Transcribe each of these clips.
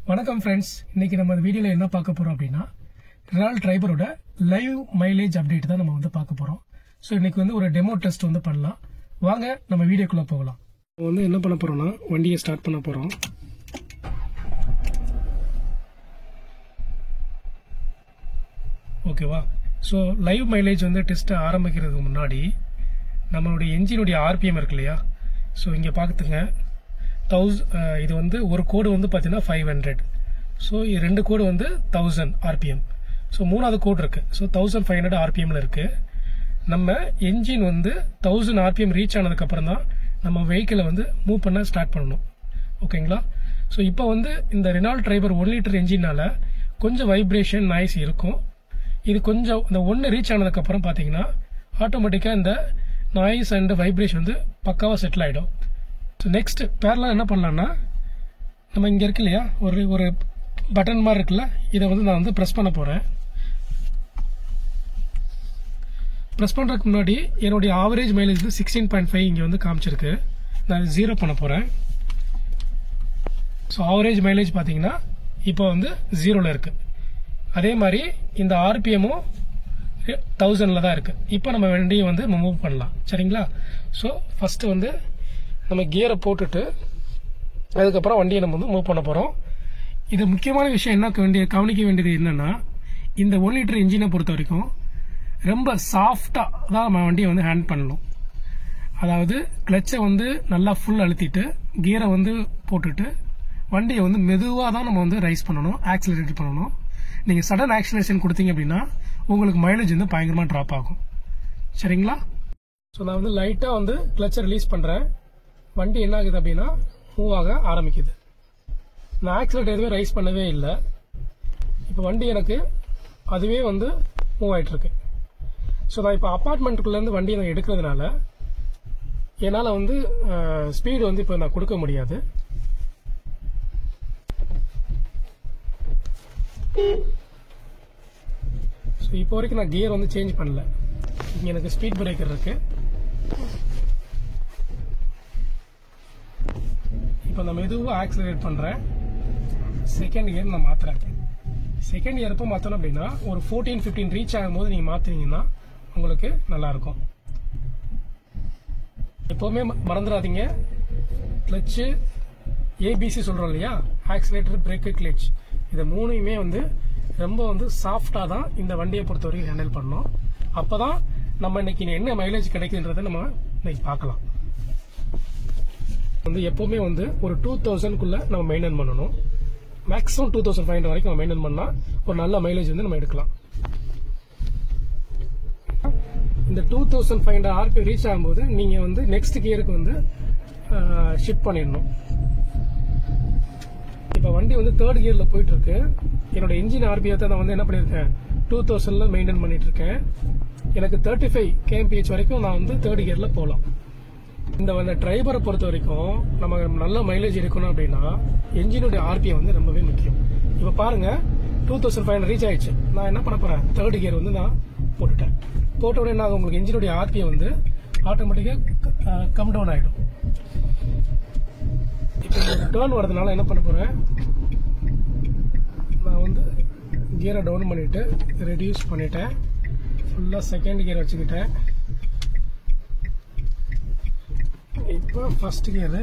வணக்கம் ஃப்ரெண்ட்ஸ், இன்னைக்கு நம்ம இந்த வீடியோவில் என்ன பார்க்க போகிறோம் அப்படின்னா ரெனால்ட் ட்ரைபரோட லைவ் மைலேஜ் அப்டேட் தான் நம்ம பார்க்க போகிறோம். ஸோ இன்னைக்கு ஒரு டெமோ டெஸ்ட் பண்ணலாம். வாங்க நம்ம வீடியோக்குள்ளே போகலாம். நம்ம என்ன பண்ண போகிறோம்னா வண்டியை ஸ்டார்ட் பண்ண போகிறோம். ஓகேவா? ஸோ லைவ் மைலேஜ் டெஸ்ட்டை ஆரம்பிக்கிறதுக்கு முன்னாடி நம்மளுடைய என்ஜினுடைய ஆர்பிஎம் இருக்கு இல்லையா? ஸோ இங்கே பார்த்துங்க, இது ஒரு கோடு பார்த்தீங்கன்னா 500. ஸோ ரெண்டு கோடு 1000 ஆர்பிஎம். ஸோ மூணாவது கோடு இருக்கு. ஸோ 1500 ஆர்பிஎம்ல இருக்கு. நம்ம என்ஜின் 1000 ஆர்பிஎம் ரீச் ஆனதுக்கப்புறம் தான் நம்ம வெஹிக்கிளை மூவ் பண்ண ஸ்டார்ட் பண்ணணும். ஓகேங்களா? ஸோ இப்போ இந்த ரெனால்ட் ட்ரைபர் 1 லிட்டர் என்ஜினால கொஞ்சம் வைப்ரேஷன் நாய்ஸ் இருக்கும். இது கொஞ்சம் இந்த 1 ரீச் ஆனதுக்கப்புறம் பார்த்தீங்கன்னா ஆட்டோமேட்டிக்காக இந்த நாய்ஸ் அண்ட் வைப்ரேஷன் பக்காவாக செட்டில் ஆகிடும். ஸோ நெக்ஸ்ட் பேரலாக என்ன பண்ணலான்னா, நம்ம இங்கே இருக்கு இல்லையா, ஒரு பட்டன் மாதிரி இருக்குல்ல, இதை நான் ப்ரெஸ் பண்ண போகிறேன். ப்ரெஸ் பண்ணுறதுக்கு முன்னாடி என்னுடைய ஆவரேஜ் மைலேஜ் 16.5 இங்கே காமிச்சிருக்கு. நான் 0 பண்ண போகிறேன். ஸோ ஆவரேஜ் மைலேஜ் பார்த்தீங்கன்னா இப்போ 0ல் இருக்குது. அதே மாதிரி இந்த ஆர்பிஎம்மும் 1000ல் தான் இருக்குது. இப்போ நம்ம வண்டியை மூவ் பண்ணலாம். சரிங்களா? ஸோ ஃபஸ்ட்டு நம்ம கியரை போட்டுட்டு அதுக்கப்புறம் வண்டியை நம்ம மூவ் பண்ண போகிறோம். இது முக்கியமான விஷயம் என்ன கவனிக்க வேண்டியது என்னன்னா, இந்த 1 லிட்டர் இன்ஜினை பொறுத்த வரைக்கும் ரொம்ப சாஃப்டாக தான் நம்ம வண்டியை ஹேண்ட் பண்ணணும். அதாவது கிளச்சை நல்லா ஃபுல் அழுத்திட்டு கியரை போட்டுட்டு வண்டியை மெதுவாக தான் நம்ம ரைஸ் பண்ணணும், ஆக்சிலரேட் பண்ணணும். நீங்கள் சடன் ஆக்சிலரேஷன் கொடுத்தீங்க அப்படின்னா உங்களுக்கு மைலேஜ் பயங்கரமாக ட்ராப் ஆகும். சரிங்களா? ஸோ நான் லைட்டாக கிளச்சை ரிலீஸ் பண்ணுறேன். வண்டி என்ன ஆகுது அப்படின்னா மூவ் ஆக ஆரம்பிக்குது. நான் ஆக்சிலேட்டர் எதுவுமே ரைஸ் பண்ணவே இல்லை. இப்போ வண்டி எனக்கு அதுவே மூவ் ஆகிட்டுருக்கு. ஸோ நான் இப்போ அப்பார்ட்மெண்ட்டுக்குள்ளேருந்து வண்டியை நான் எடுக்கிறதுனால என்னால் ஸ்பீடு இப்போ நான் கொடுக்க முடியாது. ஸோ இப்போ வரைக்கும் நான் கியர் சேஞ்ச் பண்ணல. இங்கே எனக்கு ஸ்பீட் பிரேக்கர் இருக்கு. இப்போ நான் மெதுவாக ஆக்சிலரேட் பண்ணுறேன். செகண்ட் கியர் நான் மாற்றுறேன். செகண்ட் கியர் எப்போ மாற்றணும் அப்படின்னா ஒரு 14-15 ரீச் ஆகும்போது நீங்கள் மாற்றினீங்கன்னா உங்களுக்கு நல்லாயிருக்கும். எப்போவுமே மறந்துடாதீங்க, கிளச்சு ஏபிசி சொல்கிறோம் இல்லையா, ஆக்சிலேட்டர், பிரேக்கு, கிளச், இதை மூணையுமே ரொம்ப சாஃப்டாக தான் இந்த வண்டியை பொறுத்த வரைக்கும் ஹேண்டில் பண்ணணும். அப்போ தான் நம்ம இன்னைக்கு என்ன மைலேஜ் கிடைக்குன்றதை நம்ம இன்னைக்கு பார்க்கலாம். எப்பவுமே ஒரு 2000க்குள்ள நம்ம மெயின்டைன் பண்ணணும். மேக்ஸிமம் 2500 வரைக்கும் நம்ம மெயின்டைன் பண்ணா ஒரு நல்ல மைலேஜ் நம்ம எடுக்கலாம். இந்த 2500 ஆர்பிஎம் ரீச் ஆகும்போது நீங்க நெக்ஸ்ட் கியருக்கு ஷிஃப்ட் பண்ணிடணும். இப்ப வண்டி 3rd கியர்ல போயிட்டு இருக்கு. என்னோட இன்ஜின் ஆர்பிஎத்தை நான் என்ன பண்ணிருக்கேன், 2000ல மெயின்டைன் பண்ணிட்டு இருக்கேன். எனக்கு 35 kmph வரைக்கும் நான் 3rd கியர்ல போகலாம். இந்த டிரைவரை பொறுத்த வரைக்கும் நம்ம நல்ல மைலேஜ் எடுக்கணும் அப்படின்னா என்ஜினுடைய ஆர்பிஎம் ரொம்பவே முக்கியம். இப்போ பாருங்க, 2500 ரீச் ஆயிடுச்சு. நான் என்ன பண்ண போறேன், 3rd கியர் நான் போட்டுட்டேன். போட்ட உடனே என்ன ஆகும், உங்களுக்கு என்ஜினுடைய ஆர்பிஎம் ஆட்டோமேட்டிக்கா கம் டவுன் ஆயிடும். இப்போ டர்ன் வரதுனால என்ன பண்ண போறேன், நான் கியரை டவுன் பண்ணிட்டு ரெடியூஸ் பண்ணிட்டேன். ஃபுல்லா செகண்ட் கியர் வச்சுக்கிட்டேன். இப்போ ஃபர்ஸ்ட் கியர்,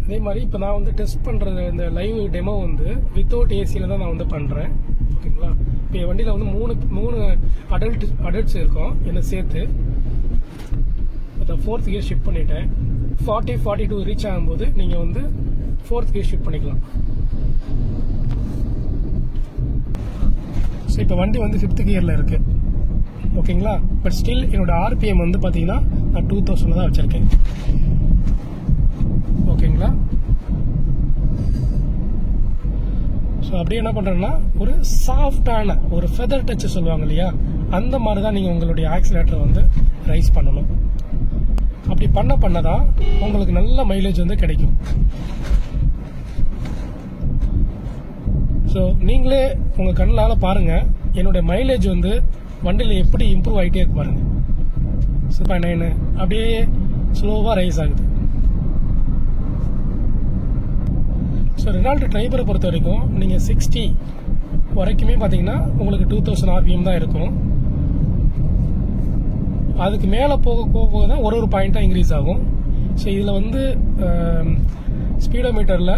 அதே மாதிரி இப்போ நான் டெஸ்ட் பண்றது இந்த லைவ் டெமோ வித்தவுட் ஏசியில தான் நான் பண்றேன். ஓகேங்களா? இப்போ என் வண்டியில மூணு அடல்ட்ஸ் இருக்கும் என்ன சேர்த்து. 4th கியர் ஷிஃப்ட் பண்ணிட்டேன். 40-42 ரீச் ஆகும்போது நீங்க 4th கியர் ஷிஃப்ட் பண்ணிக்கலாம். ஸோ இப்போ வண்டி 5th கியர்ல இருக்கு. ஓகேங்களா? பட் ஸ்டில் என்னோட ஆர்பிஎம் பார்த்தீங்கன்னா நான் 2000 தான் வச்சிருக்கேன். ஓகேங்களா? ஸோ அப்படியே என்ன பண்றேன்னா ஒரு சாஃப்டான ஒரு ஃபெதர் டச் சொல்லுவாங்க இல்லையா, அந்த மாதிரி தான் நீங்க உங்களுடைய ஆக்சிலேட்டரை ரைஸ் பண்ணணும். அப்படி பண்ணதான் உங்களுக்கு நல்ல மைலேஜ் கிடைக்கும். ஸோ நீங்களே உங்கள் கண்ணால் பாருங்கள், என்னோட மைலேஜ் வந்து வண்டியில் எப்படி இம்ப்ரூவ் ஆகிட்டே இருக்கு பாருங்க. 6.9 அப்படியே ஸ்லோவாக ரைஸ் ஆகுது. ஸோ ரெனால்ட் ட்ரைபரை பொறுத்த வரைக்கும் நீங்கள் 60 வரைக்குமே பார்த்தீங்கன்னா உங்களுக்கு 2000 RPM தான் இருக்கும். அதுக்கு மேலே போக தான் ஒரு பாயிண்ட்டாக இன்க்ரீஸ் ஆகும். ஸோ இதில் வந்து ஸ்பீடோமீட்டரில்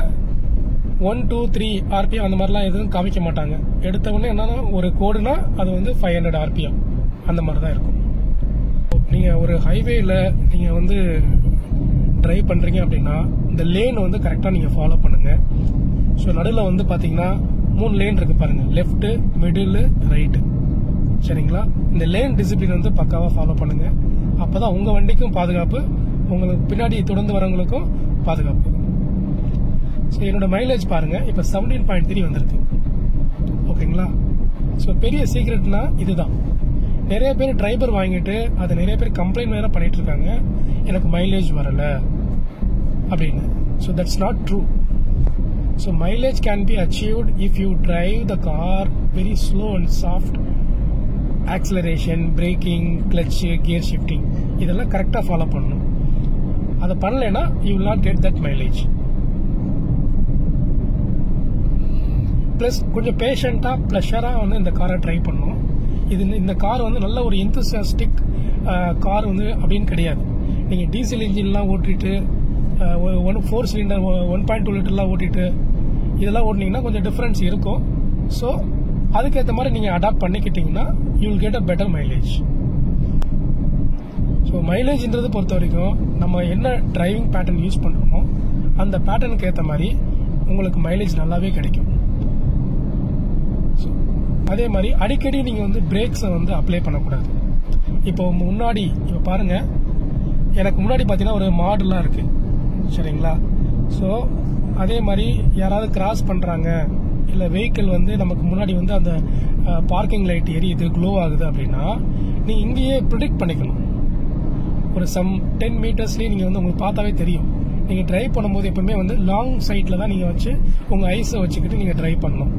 1, 2, 3 RPM அந்த மாதிரிலாம் எதுவும் காமிக்க மாட்டாங்க. எடுத்த உடனே என்னன்னா ஒரு கோடுனா அது வந்து 500 RPM அந்த மாதிரி தான் இருக்கும். நீங்கள் ஒரு ஹைவேயில் நீங்கள் வந்து ட்ரைவ் பண்ணுறீங்க அப்படின்னா இந்த லேன் வந்து கரெக்டாக நீங்கள் ஃபாலோ பண்ணுங்கள். ஸோ நடுவில் வந்து பார்த்தீங்கன்னா 3 லேன் இருக்குது பாருங்கள், லெஃப்ட்டு, மிடில், ரைட்டு. சரிங்களா? இந்த லேன் டிசிப்ளின் வந்து பக்காவாக ஃபாலோ பண்ணுங்கள். அப்போ தான் உங்கள் வண்டிக்கும் பாதுகாப்பு, உங்களுக்கு பின்னாடி தொடர்ந்து வரவங்களுக்கும் பாதுகாப்பு. ஸோ என்னோட மைலேஜ் பாருங்கள், இப்போ 17.3 வந்திருக்கு. ஓகேங்களா? ஸோ பெரிய சீக்ரெட்னா இதுதான். நிறைய பேர் ட்ரைபர் வாங்கிட்டு அதை நிறைய பேர் கம்ப்ளைண்ட் வேறு பண்ணிட்டு இருக்காங்க, எனக்கு மைலேஜ் வரலை அப்படின்னு. So that's not true. So mileage can be achieved if you drive the car very slow and soft. Acceleration, braking, clutch, gear shifting இதெல்லாம் கரெக்டாக ஃபாலோ பண்ணணும். அதை பண்ணலைன்னா you will not get that mileage. Plus கொஞ்சம் பேஷண்ட்டாக ப்ளஷராக வந்து இந்த காரை ட்ரை பண்ணணும். இந்த கார் வந்து நல்ல ஒரு எந்தூசியாஸ்டிக் கார் வந்து அப்படின்னு கிடையாது. நீங்கள் டீசல் இன்ஜின்லாம் ஓட்டிட்டு 4 சிலிண்டர் 1.2 லிட்டர்லாம் ஓட்டிட்டு இதெல்லாம் ஓட்டினீங்கன்னா கொஞ்சம் டிஃப்ரென்ஸ் இருக்கும். ஸோ அதுக்கேற்ற மாதிரி நீங்கள் அடாப்ட் பண்ணிக்கிட்டீங்கன்னா you will get a better mileage. So மைலேஜ்ன்றது பொறுத்த வரைக்கும் நம்ம என்ன டிரைவிங் பேட்டர்ன் யூஸ் பண்ணுறோமோ அந்த பேட்டர்னுக்கு ஏற்ற மாதிரி உங்களுக்கு மைலேஜ் நல்லாவே கிடைக்கும். அதே மாதிரி அடிக்கடி நீங்கள் வந்து பிரேக்ஸை வந்து அப்ளை பண்ணக்கூடாது. இப்போ பாருங்கள், எனக்கு முன்னாடி பார்த்தீங்கன்னா ஒரு மாடுலாம் இருக்குது. சரிங்களா? ஸோ அதே மாதிரி யாராவது கிராஸ் பண்ணுறாங்க, இல்லை வெஹிக்கிள் வந்து நமக்கு முன்னாடி வந்து அந்த பார்க்கிங் லைட் எரியுது, க்ளோ ஆகுது அப்படின்னா நீங்கள் இங்கேயே ப்ரிடிக்ட் பண்ணிக்கணும். ஒரு 10 மீட்டர்ஸ்லேயே நீங்கள் வந்து உங்களுக்கு பார்த்தாவே தெரியும். நீங்கள் ட்ரைவ் பண்ணும்போது எப்பவுமே வந்து லாங் சைட்டில் தான் நீங்கள் வச்சு உங்கள் ஐஸை வச்சுக்கிட்டு நீங்கள் ட்ரைவ் பண்ணணும்.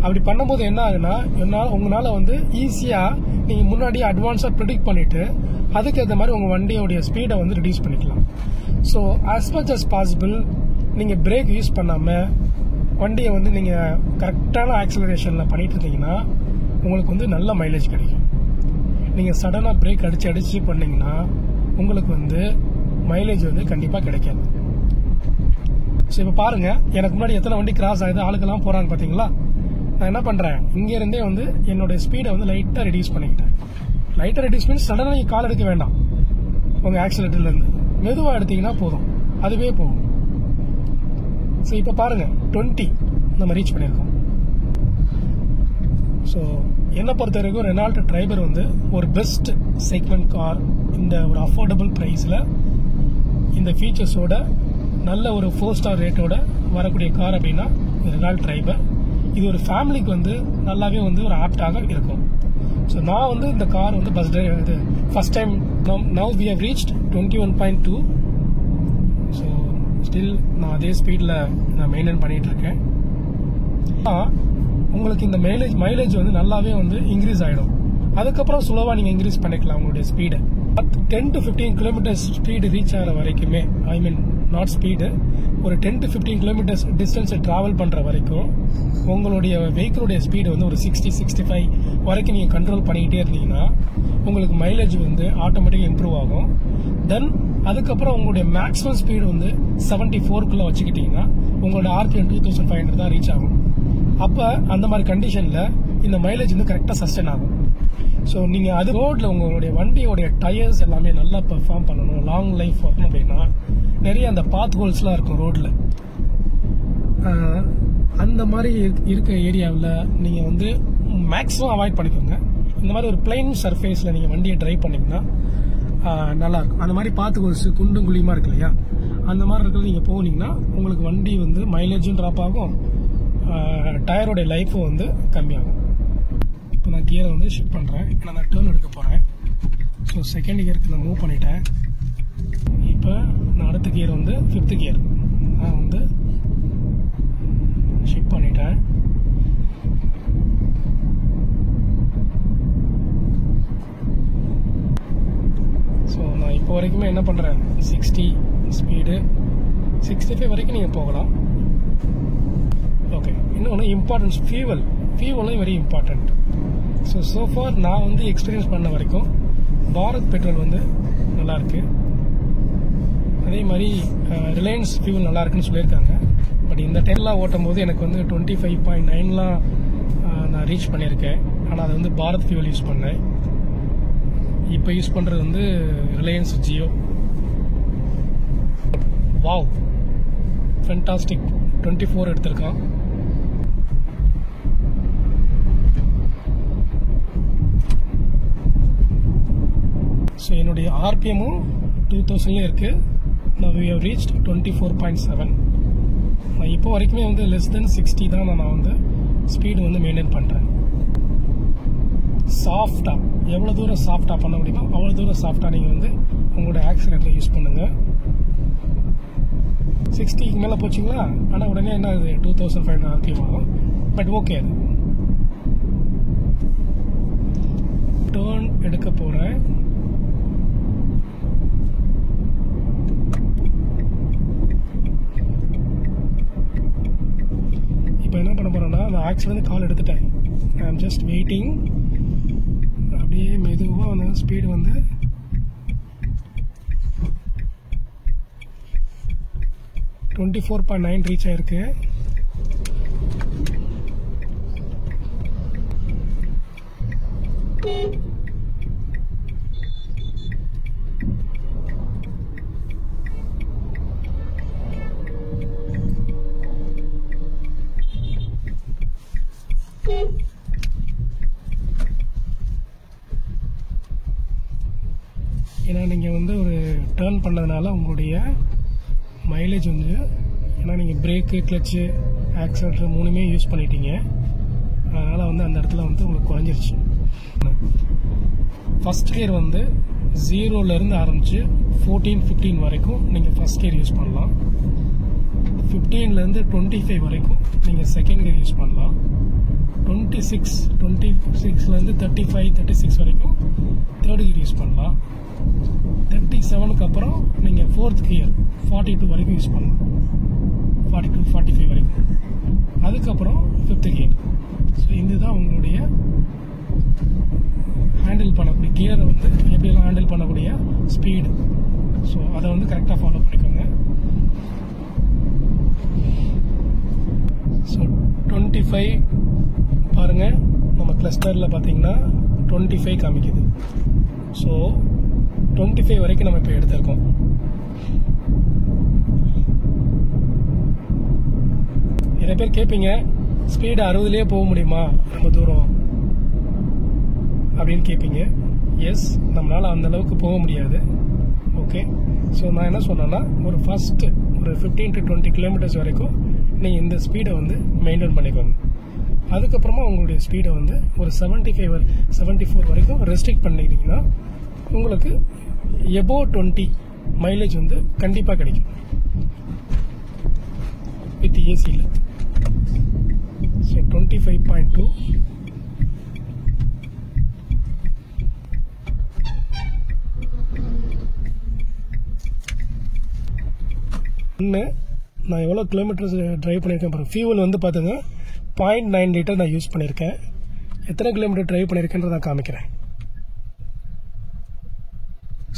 அப்படி பண்ணும்போது என்ன ஆகுதுன்னா உங்களால் வந்து ஈஸியாக நீங்கள் முன்னாடியே அட்வான்ஸாக ப்ரிடிக்ட் பண்ணிவிட்டு அதுக்கேற்ற மாதிரி உங்கள் வண்டியோடைய ஸ்பீடை வந்து ரெடியூஸ் பண்ணிக்கலாம். So as much as possible நீங்கள் பிரேக் யூஸ் பண்ணாமல் வண்டியை வந்து நீங்கள் கரெக்டான ஆக்சிலரேஷனில் பண்ணிட்டு இருந்தீங்கன்னா உங்களுக்கு வந்து நல்ல மைலேஜ் கிடைக்கும். நீங்கள் சடனாக பிரேக் அடித்து பண்ணிங்கன்னா உங்களுக்கு வந்து மைலேஜ் வந்து கண்டிப்பாக கிடைக்காது. ஸோ இப்போ பாருங்கள், எனக்கு முன்னாடி எத்தனை வண்டி கிராஸ் ஆகுது, ஆளுக்கெல்லாம் போகிறாங்க பார்த்தீங்களா? நான் என்ன பண்ணுறேன், இங்கேருந்தே வந்து என்னோடய ஸ்பீடை வந்து லைட்டாக ரெடியூஸ் பண்ணிக்கிட்டேன். லைட்டாக ரெடியூஸ் பண்ணி சடனாக நீங்கள் கால் எடுக்க வேண்டாம். உங்கள் ஆக்சிலேட்டர்லேருந்து மெதுவாக எடுத்தீங்கன்னா போதும், அதுவே போகும். ஸோ இப்போ பாருங்கள், 20 நம்ம ரீச் பண்ணியிருக்கோம். ஸோ என்னை பொறுத்த வரைக்கும் ரெனால்ட் ட்ரைபர் வந்து ஒரு பெஸ்ட் செக்மெண்ட் கார். இந்த ஒரு அஃபோர்டபுள் ப்ரைஸில் இந்த ஃபீச்சர்ஸோட நல்ல ஒரு 4 ஸ்டார் ரேட்டோட வரக்கூடிய கார் அப்படின்னா ரெனால்ட் ட்ரைபர். இது ஒரு ஃபேமிலிக்கு வந்து நல்லாவே வந்து ஒரு ஆப்டாக இருக்கும். ஸோ நான் வந்து இந்த கார் வந்து first time now we have reached 21.2. So still நான் அதே ஸ்பீடில் நான் மெயின்டைன் பண்ணிகிட்டு இருக்கேன். உங்களுக்கு இந்த மைலேஜ் வந்து நல்லாவே வந்து இன்க்ரீஸ் ஆகிடும். அதுக்கப்புறம் ஸ்லோவாக நீங்கள் இன்க்ரீஸ் பண்ணிக்கலாம் உங்களுடைய ஸ்பீடை. 10 to 15 கிலோமீட்டர்ஸ் ஸ்பீடு ரீச் ஆகிற வரைக்குமே, ஐ மீன் நாட் ஸ்பீடு, ஒரு 10 to 15 கிலோமீட்டர்ஸ் டிஸ்டன்ஸை ட்ராவல் பண்ணுற வரைக்கும் உங்களுடைய வெஹிக்கிளுடைய ஸ்பீடு வந்து ஒரு 60-65 வரைக்கும் நீங்கள் கண்ட்ரோல் பண்ணிக்கிட்டே இருந்தீங்கன்னா உங்களுக்கு மைலேஜ் வந்து ஆட்டோமேட்டிக்காக இம்ப்ரூவ் ஆகும். தென் அதுக்கப்புறம் உங்களுடைய மேக்ஸிமம் ஸ்பீடு வந்து 74க்குள்ளே வச்சுக்கிட்டிங்கன்னா உங்களோட RPM 2500 தான் ரீச் ஆகும். அப்போ அந்த மாதிரி கண்டிஷனில் இந்த மைலேஜ் வந்து கரெக்டாக சஸ்டெயின் ஆகும். ஸோ நீங்கள் அது ரோட்டில் உங்களுடைய வண்டியோடைய டயர்ஸ் எல்லாமே நல்லா பெர்ஃபார்ம் பண்ணணும், லாங் லைஃப் வரணும் அப்படின்னா நிறைய அந்த பாத் ஹோல்ஸ்லாம் இருக்கும் ரோட்டில். அந்த மாதிரி இருக்க ஏரியாவில் நீங்கள் வந்து மேக்ஸிமம் அவாய்ட் பண்ணிக்கோங்க. இந்த மாதிரி ஒரு பிளைன் சர்ஃபேஸில் நீங்கள் வண்டியை ட்ரைவ் பண்ணிங்கன்னா நல்லாயிருக்கும். அந்த மாதிரி பாத் ஹோல்ஸ் குண்டும் குழியுமா இருக்கு இல்லையா, அந்த மாதிரி இருக்கிறது நீங்கள் போனீங்கன்னா உங்களுக்கு வண்டி வந்து மைலேஜும் ட்ராப் ஆகும், டயரோடைய லைஃப்பும் வந்து கம்மியாகும். இப்போ நான் கியரை வந்து ஷிஃப்ட் பண்ணுறேன். இப்போ நான் டேர்ன் எடுக்க போகிறேன். ஸோ செகண்ட் கியருக்கு நான் மூவ் பண்ணிட்டேன். இப்போ நான் அடுத்த கியர் வந்து 5th கியர் நான் வந்து ஷிஃப்ட் பண்ணிட்டேன். வரைக்குமே என்ன பண்ணுறேன், 60 ஸ்பீடு, 65 வரைக்கும் நீங்கள் போகலாம். ஓகே, இன்னொன்று இம்பார்ட்டன்ஸ், ஃபியூவலும் வெரி இம்பார்ட்டன்ட். ஸோ ஃபார் நான் வந்து எக்ஸ்பீரியன்ஸ் பண்ண வரைக்கும் பாரத் பெட்ரோல் வந்து நல்லாயிருக்கு. அதே மாதிரி ரிலையன்ஸ் ஃபியூவல் நல்லா இருக்குன்னு சொல்லியிருக்காங்க. பட் இந்த டைம்லாம் ஓட்டும் போது எனக்கு வந்து 25.9லாம் நான் ரீச் பண்ணியிருக்கேன். ஆனால் அது வந்து பாரத் ஃபியூவல் யூஸ் பண்ணேன். இப்போ யூஸ் பண்ணுறது வந்து ரிலையன்ஸ் ஜியோ. Wow, fantastic. 24 எடுத்திருக்கான். ஸோ என்னுடைய ஆர்பிஎம்மும் 2000 இருக்கு. Now we have reached 24.7. நான் இப்போ வரைக்குமே வந்து லெஸ் தென் 60 தான் நான் வந்து ஸ்பீடு வந்து மெயின்டைன் பண்ணுறேன். சாஃப்டாக எவ்வளோ தூரம் சாஃப்டாக பண்ண முடியுமோ அவ்வளோ தூரம் சாஃப்டாக நீங்கள் வந்து உங்களோட ஆக்சிலேட்டரை யூஸ் பண்ணுங்கள். 60க்கு மேலே போச்சிங்களா, ஆனால் உடனே என்ன ஆகுது, 2500 RPM ஆகும். பட் ஓகே, அது டேர்ன் எடுக்க போகிறேன். இப்போ என்ன பண்ண போகிறேன்னா, அந்த ஆக்சிலேருந்து கால் எடுத்துட்டேன். ஐ ஆம் ஜஸ்ட் வெயிட்டிங். அப்படியே மெதுவாக வந்து ஸ்பீடு வந்து 24.9 ரீச் ஆயிருக்கு. ஏன்னா நீங்கள் வந்து ஒரு டேர்ன் பண்ணதுனால உங்களுடைய மைலேஜ் வந்து, ஏன்னா நீங்கள் பிரேக்கு, கிளச்சு, ஆக்சிலேட்டர் 3மே யூஸ் பண்ணிட்டீங்க. அதனால் வந்து அந்த இடத்துல வந்து உங்களுக்கு குறைஞ்சிருச்சு. ஃபஸ்ட் கியர் வந்து 0லேருந்து ஆரம்பித்து 14, 15 வரைக்கும் நீங்கள் ஃபஸ்ட் கியர் யூஸ் பண்ணலாம். 15லேருந்து 25 வரைக்கும் நீங்கள் செகண்ட் கியர் யூஸ் பண்ணலாம். 26லேருந்து 35, 36 வரைக்கும் தேர்ட் கியர் யூஸ் பண்ணலாம். 37க்கு அப்புறம் நீங்கள் ஃபோர்த் கியர் 42 வரைக்கும் யூஸ் பண்ணலாம். 42, 45 வரைக்கும். அதுக்கப்புறம் ஃபிஃப்த் கியர். ஸோ இதுதான் உங்களுடைய ஹேண்டில் பண்ணக்கூடிய கியரை வந்து எப்படியெல்லாம் ஹேண்டில் பண்ணக்கூடிய ஸ்பீடு. ஸோ அதை வந்து கரெக்டாக ஃபாலோ பண்ணிக்கோங்க. ஸோ 25 பாருங்கள், நம்ம கிளஸ்டரில் பார்த்தீங்கன்னா 25 காமிக்குது. ஸோ 25 வரைக்கும் நம்ம இப்போ எடுத்திருக்கோம். நிறைய பேர் கேட்பீங்க, ஸ்பீடு 60லேயே போக முடியுமா ரொம்ப தூரம் அப்படின்னு கேட்பீங்க. எஸ், நம்மளால் அந்த அளவுக்கு போக முடியாது. ஓகே, ஸோ நான் என்ன சொன்னேன்னா, ஒரு ஃபஸ்ட்டு ஒரு 15 to 20 கிலோமீட்டர்ஸ் வரைக்கும் நீங்கள் இந்த ஸ்பீடை வந்து மெயின்டைன் பண்ணிக்கோங்க. அதுக்கப்புறமா உங்களுடைய ஸ்பீடை வந்து ஒரு 75, 74 வரைக்கும் ரெஸ்ட்ரிக்ட் பண்ணிக்கிட்டீங்கன்னா உங்களுக்கு எபோவ் 20 மைலேஜ் வந்து கண்டிப்பாக கிடைக்கும் வித் ஏசியில். ஸோ 25.2. நான் எவ்வளோ கிலோமீட்டர்ஸ் ட்ரைவ் பண்ணியிருக்கேன் பாருங்கள். ஃபியூவல் வந்து பார்த்துங்க 0.9 லிட்டர் நான் யூஸ் பண்ணியிருக்கேன். எத்தனை கிலோமீட்டர் ட்ரைவ் பண்ணியிருக்கேன்றதை நான் காமிக்கிறேன்.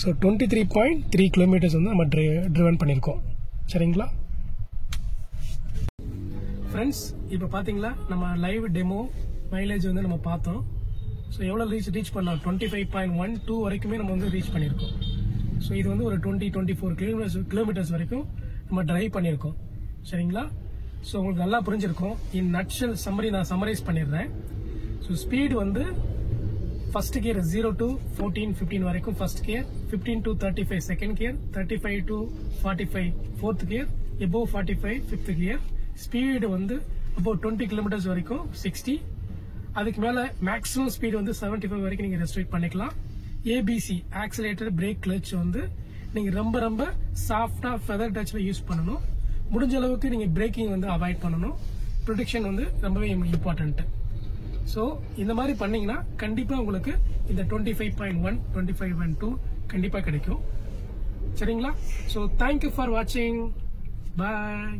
ஸோ 23.3 கிலோமீட்டர்ஸ் வந்து நம்ம ட்ரிவன் பண்ணியிருக்கோம். சரிங்களா ஃப்ரெண்ட்ஸ், இப்போ பார்த்தீங்களா நம்ம லைவ் டெமோ மைலேஜ் வந்து நம்ம பார்த்தோம். ஸோ எவ்வளோ ரீச் பண்ணோம், 25.12 வரைக்குமே நம்ம வந்து ரீச் பண்ணியிருக்கோம். ஸோ இது வந்து ஒரு 24 கிலோமீட்டர்ஸ் வரைக்கும் நம்ம டிரைவ் பண்ணியிருக்கோம். சரிங்களா, ஸோ உங்களுக்கு நல்லா புரிஞ்சிருக்கும். இன் நட்ஷல் சம்மரி நான் சம்மரைஸ் பண்ணிடுறேன். ஸோ ஸ்பீடு வந்து ஃபர்ஸ்ட் கியர் 0 to 14, 15 வரைக்கும் first gear, 15 to 35 second gear, 35 to 45 fourth gear, above 45 fifth gear. Speed வந்து அபோவ் 20 கிலோமீட்டர்ஸ் வரைக்கும் 60. அதுக்கு மேலே மேக்ஸிமம் ஸ்பீடு வந்து 75 வரைக்கும் நீங்கள் ரெஸ்ட்ரிக்ட் பண்ணிக்கலாம். ஏபிசி ஆக்சிலேட்டர், பிரேக், கிளச் வந்து நீங்கள் ரொம்ப ரொம்ப சாஃப்டாக ஃபெதர் டச்சில் யூஸ் பண்ணணும். முடிஞ்ச அளவுக்கு நீங்கள் பிரேக்கிங் வந்து அவாய்ட் பண்ணணும். ப்ரொடெக்ஷன் வந்து ரொம்பவே இம்பார்ட்டன்ட்டு. ஸோ இந்த மாதிரி பண்ணீங்கன்னா கண்டிப்பாக உங்களுக்கு இந்த 25.1, 25.2 கண்டிப்பாக கிடைக்கும். சரிங்களா? ஸோ தேங்க்யூ ஃபார் வாட்சிங். பாய்.